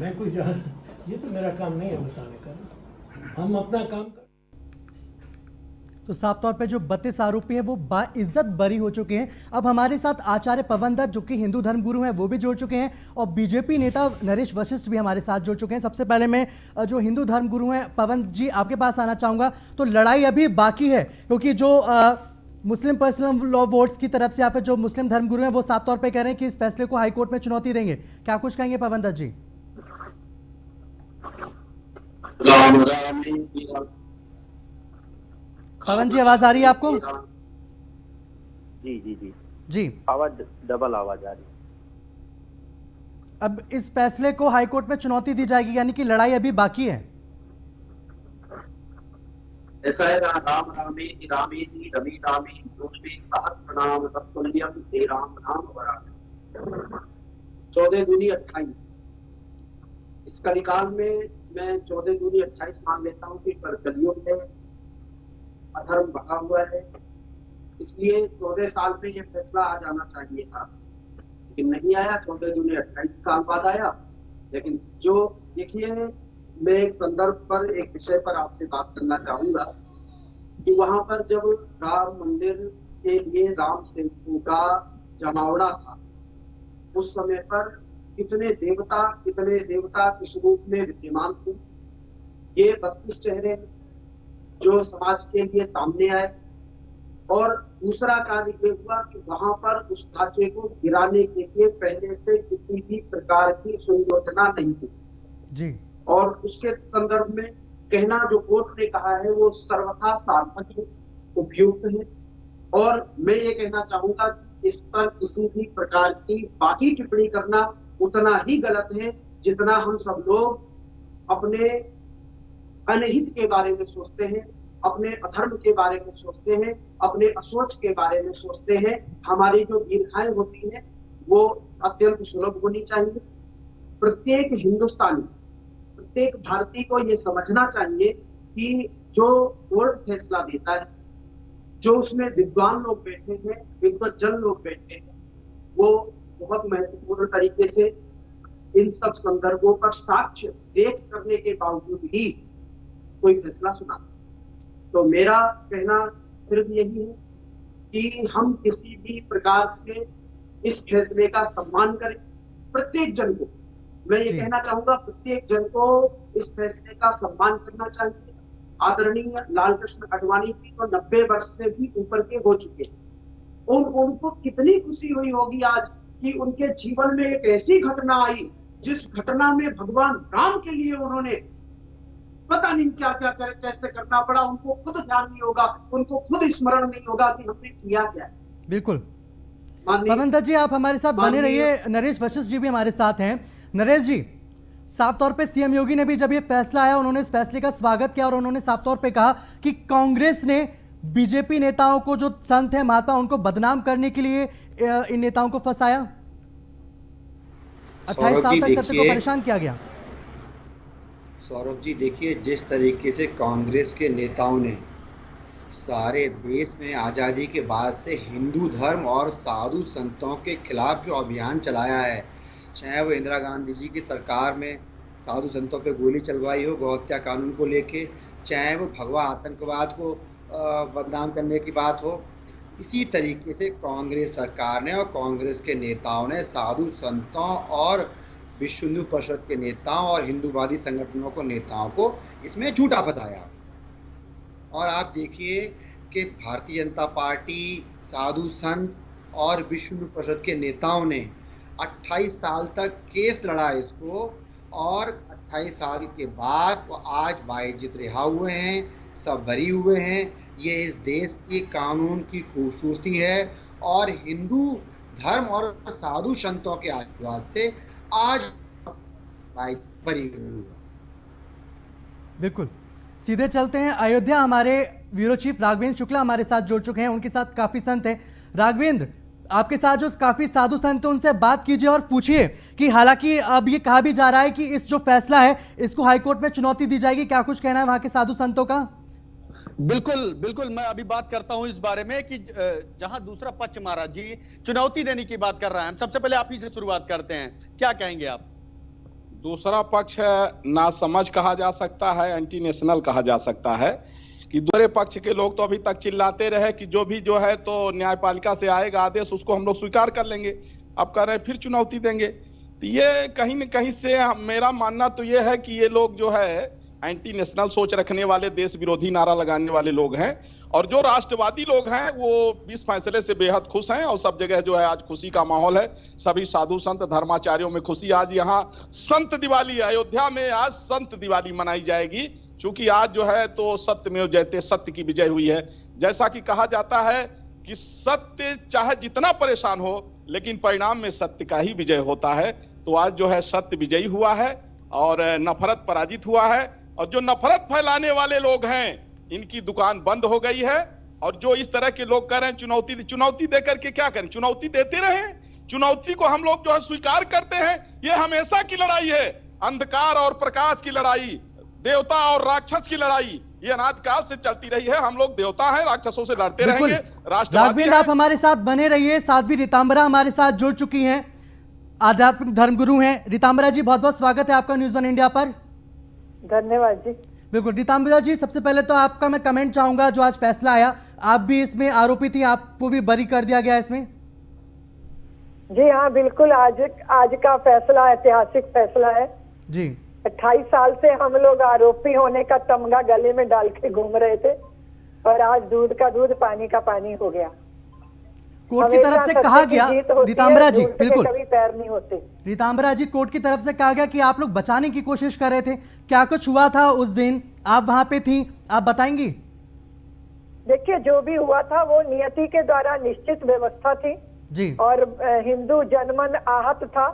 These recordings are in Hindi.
मैं कोई जान, ये तो मेरा काम नहीं है बताने का। हम अपना काम कर। तो साफ तौर पे जो 32 आरोपी हैं वो बाइज्जत बरी हो चुके हैं। अब हमारे साथ आचार्य पवन दत्त जो कि हिंदू धर्म गुरु हैं वो भी जुड़ चुके हैं और बीजेपी नेता नरेश वशिष्ठ भी हमारे साथ जुड़ चुके हैं। सबसे पहले मैं जो हिंदू धर्म गुरु हैं पवन जी आपके पास आना चाहूंगा। तो लड़ाई अभी बाकी है क्योंकि जो मुस्लिम पर्सनल लॉ बोर्ड्स की तरफ से या फिर जो मुस्लिम धर्म गुरु हैं वो साफ तौर पर कह रहे हैं कि इस फैसले को हाईकोर्ट में चुनौती देंगे। क्या कुछ कहेंगे पवन दत्त जी? पवन जी आवाज आ रही है आपको? जी जी जी जी आवाज डबल आवाज आ रही है। अब इस फैसले को हाईकोर्ट में चुनौती दी जाएगी यानी कि लड़ाई अभी बाकी है। ऐसा है राम रामेति रामेति रवि रामे दूषे सहस्रनाम तत्तुल्यम हे राम नाम वरानने। 14 दूनी 28 इस कलिकाल में मैं 14 दूनी 28 मान लेता हूँ कि कलयुग है, अधर्म बढ़ा हुआ है, इसलिए 14 साल में ये फैसला आ जाना चाहिए था, लेकिन नहीं आया। 14 दूनी 28 साल बाद आया। लेकिन जो देखिए, मैं एक संदर्भ पर, एक विषय पर आपसे बात करना चाहूंगा कि वहां पर जब राम मंदिर के लिए राम सेवकों का जमावड़ा था, उस समय पर कितने देवता किस रूप में विद्यमान थे। ये 32 चेहरे जो समाज के लिए सामने आए। और दूसरा कार्य ये हुआ कि वहां पर उस ढांचे को गिराने के लिए पहले से किसी भी प्रकार की सुयोजना नहीं थी जी। और उसके संदर्भ में कहना जो कोर्ट ने कहा है वो सर्वथा सार्थक है, उपयुक्त है। और मैं ये कहना चाहूंगा कि इस पर किसी भी प्रकार की बाकी टिप्पणी करना उतना ही गलत है जितना हम सब लोग अपने अनहित के बारे में सोचते हैं, अपने अधर्म के बारे में सोचते हैं, अपने असोच के बारे में सोचते हैं। हमारी जो दीर्घाएं होती हैं वो अत्यंत सुलभ होनी चाहिए। प्रत्येक हिंदुस्तानी, प्रत्येक भारतीय को ये समझना चाहिए कि जो कोर्ट फैसला देता है, जो उसमें विद्वान लोग बैठे हैं, विद्वज्जन लोग बैठे हैं, वो बहुत महत्वपूर्ण तरीके से इन सब संदर्भों पर साक्ष्य देख करने के बावजूद ही कोई फैसला सुनाते। तो मेरा कहना सिर्फ यही है कि हम किसी भी प्रकार से इस फैसले का सम्मान करें। प्रत्येक जन को मैं ये कहना चाहूंगा, प्रत्येक जन को इस फैसले का सम्मान करना चाहिए। आदरणीय लाल कृष्ण आडवाणी जी तो 90 वर्ष से भी ऊपर के हो चुके हैं और उनको कितनी खुशी हुई होगी आज कि उनके जीवन में एक ऐसी घटना आई जिस घटना में भगवान राम के लिए उन्होंने पता नहीं क्या क्या कैसे करना पड़ा। उनको खुद ध्यान नहीं होगा, उनको खुद स्मरण नहीं होगा कि हमने किया क्या। बिल्कुल। पवन दत्त जी आप हमारे साथ बने रहिए। नरेश वशिष्ठ जी भी हमारे साथ हैं। नरेश जी, साफ तौर पे सीएम योगी ने भी जब ये फैसला आया उन्होंने इस फैसले का स्वागत किया और उन्होंने साफ तौर पे कहा कि कांग्रेस ने बीजेपी नेताओं को, जो संत है महात्मा, उनको बदनाम करने के लिए इन नेताओं को फंसाया। 28 साल तक सत्य को परेशान किया गया। सौरभ जी देखिए, जिस तरीके से कांग्रेस के नेताओं ने सारे देश में आज़ादी के बाद से हिंदू धर्म और साधु संतों के खिलाफ जो अभियान चलाया है, चाहे वो इंदिरा गांधी जी की सरकार में साधु संतों पे गोली चलवाई हो गौ हत्या कानून को लेके, चाहे वो भगवा आतंकवाद को बदनाम करने की बात हो, इसी तरीके से कांग्रेस सरकार ने और कांग्रेस के नेताओं ने साधु संतों और विश्व हिंदू परिषद के नेताओं और हिंदूवादी संगठनों को नेताओं को इसमें झूठा फंसाया। और आप देखिए कि भारतीय जनता पार्टी, साधु संत और विश्व हिंदू परिषद के नेताओं ने 28 साल तक केस लड़ा इसको और 28 साल के बाद वो आज बाइज्जत रिहा हुए हैं, सब बरी हुए हैं। ये इस देश की कानून की खूबसूरती है और हिंदू धर्म और साधु संतों के आशीर्वाद से आज बरी हुई। बिल्कुल, सीधे चलते हैं अयोध्या। हमारे ब्यूरो चीफ राघवेंद्र शुक्ला हमारे साथ जुड़ चुके हैं, उनके साथ काफी संत हैं। राघवेंद्र, आपके साथ जो काफी साधु संत हैं उनसे बात कीजिए और पूछिए कि हालांकि अब ये कहा भी जा रहा है कि इस जो फैसला है इसको हाईकोर्ट में चुनौती दी जाएगी, क्या कुछ कहना है वहां के साधु संतों का? बिल्कुल बिल्कुल, मैं अभी बात करता हूं इस बारे में कि जहां दूसरा पक्ष महाराज जी चुनौती देने की बात कर रहा है। हम सबसे पहले आप ही से शुरुआत करते हैं, क्या कहेंगे आप? दूसरा पक्ष नासमझ कहा जा सकता है, एंटी नेशनल कहा जा सकता है कि दूसरे पक्ष के लोग तो अभी तक चिल्लाते रहे कि जो भी जो है तो न्यायपालिका से आएगा आदेश उसको हम लोग स्वीकार कर लेंगे। अब कह रहे हैं फिर चुनौती देंगे। तो ये कहीं न कहीं से मेरा मानना तो ये है कि ये लोग जो है एंटी नेशनल सोच रखने वाले, देश विरोधी नारा लगाने वाले लोग हैं। और जो राष्ट्रवादी लोग हैं वो इस फैसले से बेहद खुश हैं और सब जगह जो है आज खुशी का माहौल है। सभी साधु संत धर्माचार्यों में खुशी। आज यहाँ संत दिवाली, अयोध्या में आज संत दिवाली मनाई जाएगी, क्योंकि आज जो है तो सत्यमेव जयते, सत्य की विजय हुई है। जैसा कि कहा जाता है कि सत्य चाहे जितना परेशान हो लेकिन परिणाम में सत्य का ही विजय होता है। तो आज जो है सत्य विजयी हुआ है और नफरत पराजित हुआ है। और जो नफरत फैलाने वाले लोग हैं इनकी दुकान बंद हो गई है। और जो इस तरह के लोग कह रहे हैं चुनौती दे करके क्या करें? चुनौती देते रहे। चुनौती को हम लोग जो है स्वीकार करते हैं। ये हमेशा की लड़ाई है, अंधकार और प्रकाश की लड़ाई, देवता और राक्षस की लड़ाई। ये अनादिकाल से चलती रही है। हम लोग देवता हैं, राक्षसों से लड़ते रहेंगे। राघवेंद्र, आप हमारे साथ बने रहिए। साध्वी रीतांबरा हमारे साथ जुड़ चुकी हैं, आध्यात्मिक धर्मगुरु हैं। रीतांबरा जी, बहुत बहुत स्वागत है आपका न्यूज़ वन इंडिया पर। धन्यवाद जी। बिल्कुल रीतांबरा जी, सबसे पहले तो आपका मैं कमेंट चाहूंगा। जो आज फैसला आया, आप भी इसमें आरोपी थी, आपको भी बरी कर दिया गया इसमें। जी हाँ, बिल्कुल। आज का फैसला ऐतिहासिक फैसला है जी। 28 साल से हम लोग आरोपी होने का तमगा गले में डाल के घूम रहे थे और आज दूध का दूध पानी का पानी हो गया। कोर्ट की तरफ से कहा गया, रीतांबरा जी, बिल्कुल कभी पैर नहीं होते। रीतांबरा जी, कोर्ट की तरफ से कहा गया कि आप लोग बचाने की कोशिश कर रहे थे। क्या कुछ हुआ था उस दिन? आप वहां पे थी, आप बताएंगी? देखिए, जो भी हुआ था वो नियति के द्वारा निश्चित व्यवस्था थी जी। और हिंदू जनमन आहत था।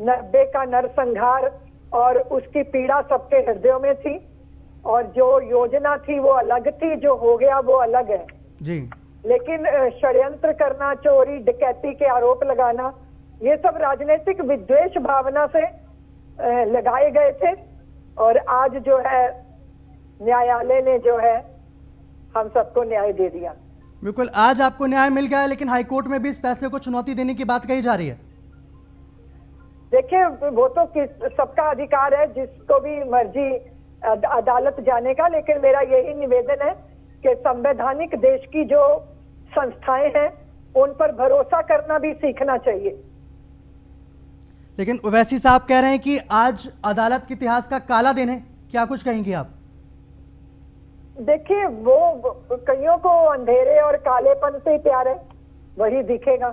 90 का नरसंहार और उसकी पीड़ा सबके हृदयों में थी। और जो योजना थी वो अलग थी, जो हो गया वो अलग है जी। लेकिन षड्यंत्र करना, चोरी डकैती के आरोप लगाना, ये सब राजनीतिक विद्वेष भावना से लगाए गए थे। और आज जो है न्यायालय ने जो है हम सबको न्याय दे दिया। बिल्कुल, आज आपको न्याय मिल गया, लेकिन हाईकोर्ट में भी इस फैसले को चुनौती देने की बात कही जा रही है। देखिए, वो तो सबका अधिकार है, जिसको भी मर्जी अदालत जाने का। लेकिन मेरा यही निवेदन है कि संवैधानिक देश की जो संस्थाएं हैं उन पर भरोसा करना भी सीखना चाहिए। लेकिन ओवैसी साहब कह रहे हैं कि आज अदालत के इतिहास का काला दिन है। क्या कुछ कहेंगे आप? देखिए, वो कईयों को अंधेरे और कालेपन से प्यार है, वही दिखेगा।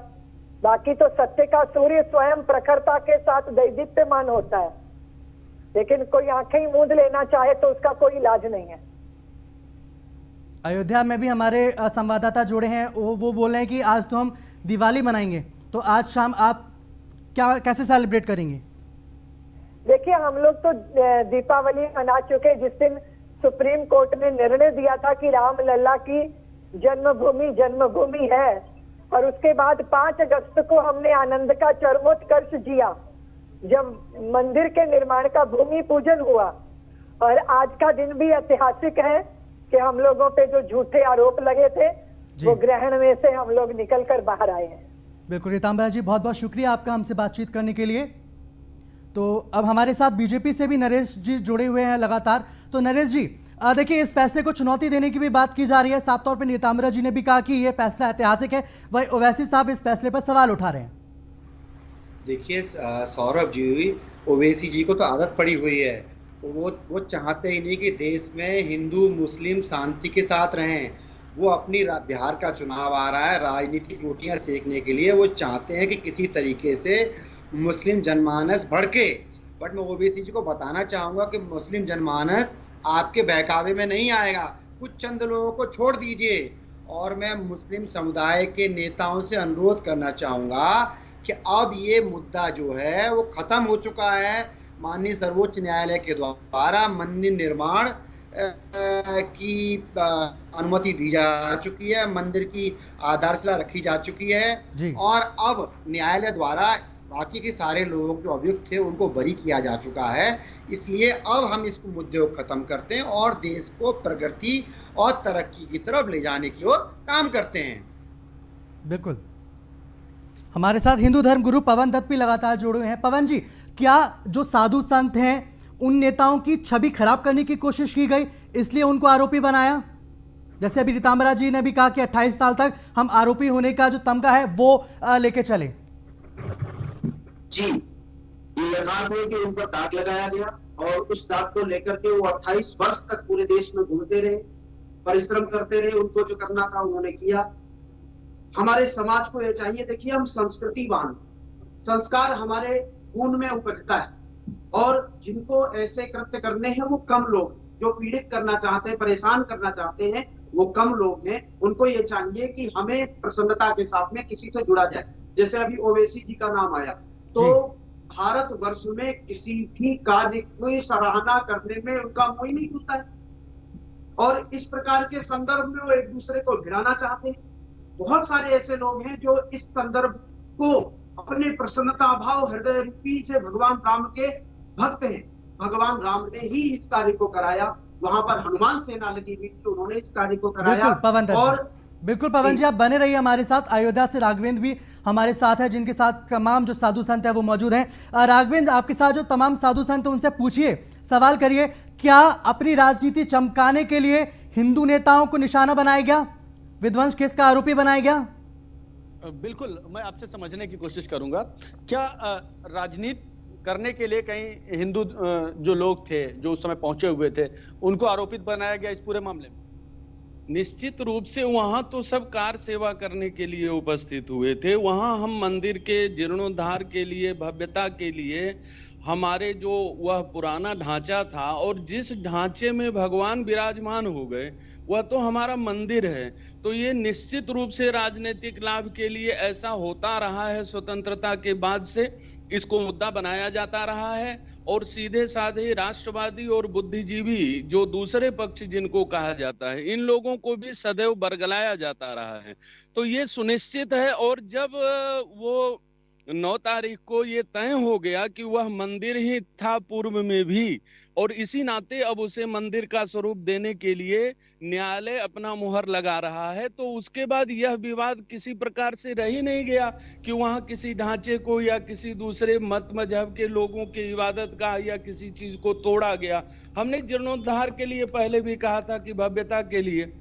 बाकी तो सत्य का सूर्य स्वयं प्रखरता के साथ दैदीप्यमान होता है। लेकिन कोई आंखें ही मूंद लेना चाहे तो उसका कोई इलाज नहीं है। अयोध्या में भी हमारे संवाददाता जुड़े हैं, वो बोल रहे हैं कि आज तो हम दिवाली मनाएंगे। तो आज शाम आप कैसे सेलिब्रेट करेंगे? देखिए, हम लोग तो दीपावली मना चुके, जिस दिन सुप्रीम कोर्ट ने निर्णय दिया था कि रामलला की जन्मभूमि है। और उसके बाद 5 अगस्त को हमने आनंद का चरमोत्कर्ष जिया, जब मंदिर के निर्माण का भूमि पूजन हुआ। और आज का दिन भी ऐतिहासिक है कि हम लोगों पे जो झूठे आरोप लगे थे वो ग्रहण में से हम लोग निकल कर बाहर आए हैं। बिल्कुल रीतांबरा जी, बहुत बहुत शुक्रिया आपका हमसे बातचीत करने के लिए। तो अब हमारे साथ बीजेपी से भी नरेश जी जुड़े हुए हैं लगातार। तो नरेश जी, देखिए, इस फैसले को चुनौती देने की भी बात की जा रही है। साफ तौर पर रीतांबरा जी ने भी कहा कि यह फैसला ऐतिहासिक है। वही ओवैसी साहब इस फैसले पर सवाल उठा रहे हैं। देखिए सौरभ जी, ओवैसी जी को तो आदत पड़ी हुई है। वो चाहते ही नहीं कि देश में हिंदू मुस्लिम शांति के साथ रहें। वो अपनी बिहार का चुनाव आ रहा है, राजनीतिक रोटियां सेकने के लिए वो चाहते हैं कि किसी तरीके से मुस्लिम जनमानस भड़के। बट मैं ओवैसी जी को बताना चाहूँगा कि मुस्लिम जनमानस आपके बहकावे में नहीं आएगा। कुछ चंद लोगों को छोड़ दीजिए। और मैं मुस्लिम समुदाय के नेताओं से अनुरोध करना चाहूँगा कि अब ये मुद्दा जो है वो ख़त्म हो चुका है। माननीय सर्वोच्च न्यायालय के द्वारा मंदिर निर्माण की अनुमति दी जा चुकी है, मंदिर की आधारशिला रखी जा चुकी है और अब न्यायालय द्वारा बाकी के सारे लोग जो अभियुक्त थे उनको बरी किया जा चुका है। इसलिए अब हम इस मुद्दे को खत्म करते हैं और देश को प्रगति और तरक्की की तरफ ले जाने की ओर काम करते हैं। बिल्कुल, हमारे साथ हिंदू धर्म गुरु पवन दत्त भी लगातार जुड़े हुए हैं। पवन जी, क्या जो साधु संत हैं उन नेताओं की छवि खराब करने की कोशिश की गई, इसलिए उनको आरोपी बनाया? जैसे अभी रीतांबरा जी ने भी कहा कि 28 साल तक हम आरोपी होने का जो तमगा है वो लेके चले। जी, ये यथार्थ है कि उन पर दाग लगाया गया और उस दाग को लेकर के वो 28 वर्ष तक पूरे देश में घूमते रहे, परिश्रम करते रहे, उनको जो करना था उन्होंने किया। हमारे समाज को ये चाहिए, देखिए हम संस्कृतिवान, संस्कार हमारे खून में उपजता है और जिनको ऐसे कृत्य करने हैं वो कम लोग, जो पीड़ित करना चाहते हैं, परेशान करना चाहते हैं वो कम लोग हैं। उनको ये चाहिए कि हमें प्रसन्नता के साथ में किसी से जुड़ा जाए। जैसे अभी ओवैसी जी का नाम आया, तो भारत वर्ष में किसी भी कार्य की सराहना करने में उनका मुंह नहीं खुलता है और इस प्रकार के संदर्भ में वो एक दूसरे को भिड़ाना चाहते हैं। बहुत सारे ऐसे लोग हैं जो इस संदर्भ को अपने प्रसन्नता भाव हृदय रूपी से भगवान राम के भक्त हैं। भगवान राम ने ही इस कार्य को कराया, वहां पर हनुमान सेना लगी हुई थी, उन्होंने इस कार्य को कराया। बिल्कुल पवन जी, आप बने रहिए हमारे साथ। अयोध्या से राघवेंद्र भी हमारे साथ है, जिनके साथ तमाम जो साधु संत है वो मौजूद हैं। राघवेंद्र, आपके साथ जो तमाम साधु संत उनसे पूछिए, सवाल करिए, क्या अपनी राजनीति चमकाने के लिए हिंदू नेताओं को निशाना बनाया गया, विध्वंस केस का आरोपी बनाया गया? बिल्कुल, मैं आपसे समझने की कोशिश करूंगा। क्या राजनीति करने के लिए कहीं हिंदू जो लोग थे, जो उस समय पहुंचे हुए थे, उनको आरोपित बनाया गया इस पूरे मामले में? निश्चित रूप से वहां तो सब कार सेवा करने के लिए उपस्थित हुए थे। वहां हम मंदिर के जीर्णोद्धार के लिए, भव्यता के लिए, हमारे जो वह पुराना ढांचा था और जिस ढांचे में भगवान विराजमान हो गए वह तो हमारा मंदिर है। तो ये निश्चित रूप से राजनीतिक लाभ के लिए ऐसा होता रहा है। स्वतंत्रता के बाद से इसको मुद्दा बनाया जाता रहा है और सीधे साधे राष्ट्रवादी और बुद्धिजीवी जो दूसरे पक्ष जिनको कहा जाता है, इन लोगों को भी सदैव बरगलाया जाता रहा है। तो ये सुनिश्चित है। और जब वो 9 तारीख को ये तय हो गया कि वह मंदिर ही था पूर्व में भी, और इसी नाते अब उसे मंदिर का स्वरूप देने के लिए न्यायालय अपना मुहर लगा रहा है, तो उसके बाद यह विवाद किसी प्रकार से रह ही नहीं गया कि वहां किसी ढांचे को या किसी दूसरे मत मजहब के लोगों की इबादत का या किसी चीज को तोड़ा गया। हमने जीर्णोद्धार के लिए पहले भी कहा था कि भव्यता के लिए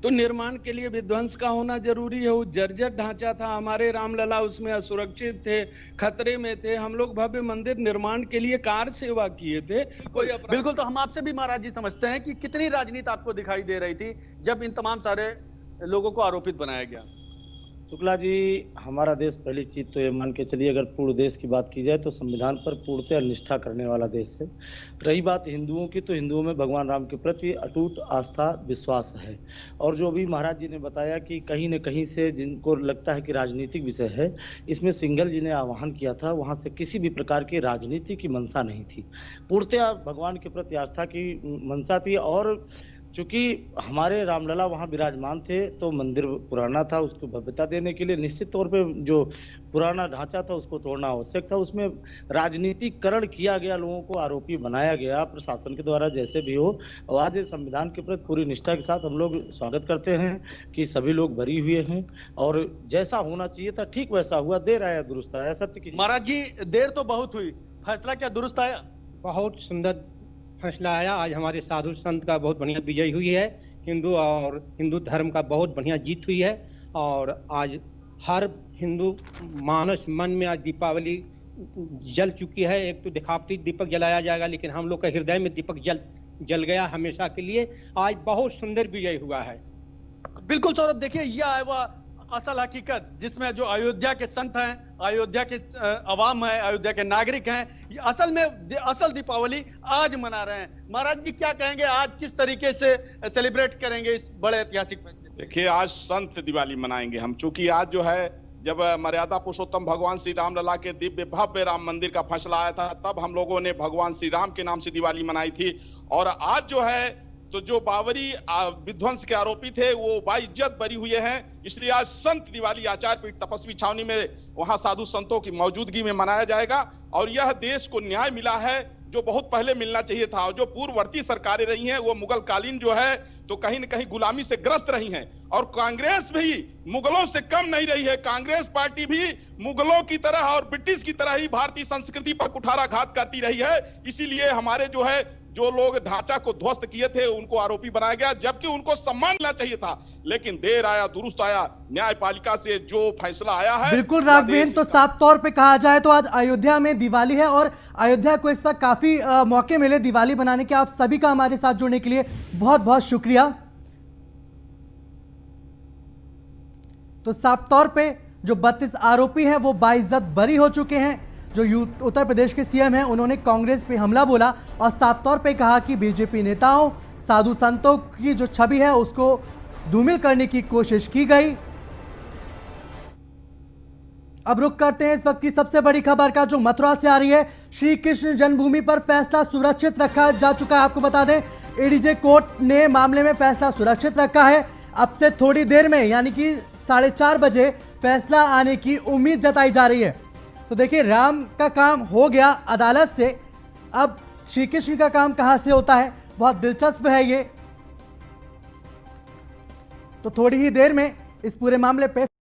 तो निर्माण के लिए विध्वंस का होना जरूरी है। वो जर्जर ढांचा था, हमारे रामलला उसमें असुरक्षित थे, खतरे में थे। हम लोग भव्य मंदिर निर्माण के लिए कार सेवा किए थे। बिल्कुल, तो हम आपसे भी महाराज जी समझते हैं कि कितनी राजनीति आपको दिखाई दे रही थी जब इन तमाम सारे लोगों को आरोपित बनाया गया? शुक्ला जी, हमारा देश पहली चीज तो ये मान के चलिए, अगर पूर्ण देश की बात की जाए तो संविधान पर पूर्णतः निष्ठा करने वाला देश है। रही बात हिंदुओं की, तो हिंदुओं में भगवान राम के प्रति अटूट आस्था विश्वास है। और जो भी महाराज जी ने बताया कि कहीं न कहीं से जिनको लगता है कि राजनीतिक विषय है, इसमें सिंघल जी ने आह्वान किया था, वहां से किसी भी प्रकार की राजनीति की मंशा नहीं थी। पूर्णतः भगवान के प्रति आस्था की मंशा थी। और चूंकि हमारे रामलला वहाँ विराजमान थे, तो मंदिर पुराना था, उसको भव्यता देने के लिए निश्चित तौर पे जो पुराना ढांचा था उसको तोड़ना आवश्यक था। उसमें राजनीतिकरण किया गया, लोगों को आरोपी बनाया गया प्रशासन के द्वारा, जैसे भी हो। आज संविधान के प्रति पूरी निष्ठा के साथ हम लोग स्वागत करते हैं कि सभी लोग बरी हुए हैं और जैसा होना चाहिए था ठीक वैसा हुआ। देर आया दुरुस्त आया, सत्य की। महाराज जी, देर तो बहुत हुई, फैसला क्या दुरुस्त आया? बहुत सुंदर फैसला आया। आज हमारे साधु संत का बहुत बढ़िया विजय हुई है, हिंदू और हिंदू धर्म का बहुत बढ़िया जीत हुई है। और आज हर हिंदू मानस मन में आज दीपावली जल चुकी है। एक तो दिखावटी दीपक जलाया जाएगा, लेकिन हम लोग का हृदय में दीपक जल गया हमेशा के लिए। आज बहुत सुंदर विजय हुआ है। बिल्कुल सौरभ, देखिए यह है वह असल हकीकत जिसमें जो अयोध्या के संत हैं, अयोध्या के अवाम है, अयोध्या के नागरिक हैं, ये असल में असल दीपावली आज मना रहे हैं। महाराज जी क्या कहेंगे, आज किस तरीके से सेलिब्रेट करेंगे इस बड़े ऐतिहासिक? देखिए, आज संत दिवाली मनाएंगे हम, चूंकि आज जो है जब मर्यादा पुरुषोत्तम भगवान श्री राम लला के दिव्य भव्य राम मंदिर का फैसला आया था, तब हम लोगों ने भगवान श्री राम के नाम से दिवाली मनाई थी। और आज जो है तो जो बाबरी विध्वंस के आरोपी थे वो बाइज्जत बरी हुए हैं, इसलिए आज संत दिवाली आचार्यपीठ तपस्वी छावनी में वहां साधु संतों की मौजूदगी में मनाया जाएगा। और यह देश को न्याय मिला है जो बहुत पहले मिलना चाहिए था। और जो पूर्ववर्ती सरकारें रही हैं वो मुगल कालीन जो है तो कहीं न कहीं गुलामी से ग्रस्त रही हैं और कांग्रेस भी मुगलों से कम नहीं रही है। कांग्रेस पार्टी भी मुगलों की तरह और ब्रिटिश की तरह ही भारतीय संस्कृति पर कुठाराघात करती रही है। इसीलिए हमारे जो लोग ढांचा को ध्वस्त किए थे उनको आरोपी बनाया गया, जबकि उनको सम्मान मिलना चाहिए था। लेकिन देर आया दुरुस्त आया, न्यायपालिका से जो फैसला आया है। बिल्कुल राघवेंद्र, तो साफ तौर पे कहा जाए तो आज अयोध्या में दिवाली है और अयोध्या को इस वक्त काफी मौके मिले दिवाली बनाने के। आप सभी का हमारे साथ जुड़ने के लिए बहुत बहुत शुक्रिया। तो साफ तौर पे जो 32 आरोपी हैं वो बाइज्जत बरी हो चुके हैं। जो उत्तर प्रदेश के सीएम हैं उन्होंने कांग्रेस पे हमला बोला और साफ तौर पे कहा कि बीजेपी नेताओं साधु संतों की जो छवि है उसको धूमिल करने की कोशिश की गई। अब रुक करते हैं इस वक्त की सबसे बड़ी खबर का, जो मथुरा से आ रही है। श्री कृष्ण जन्मभूमि पर फैसला सुरक्षित रखा जा चुका है। आपको बता दें एडीजे कोर्ट ने मामले में फैसला सुरक्षित रखा है। अब से थोड़ी देर में यानी कि 4:30 बजे फैसला आने की उम्मीद जताई जा रही है। तो देखिए राम का काम हो गया अदालत से, अब श्री कृष्ण का काम कहां से होता है, बहुत दिलचस्प है ये। तो थोड़ी ही देर में इस पूरे मामले पे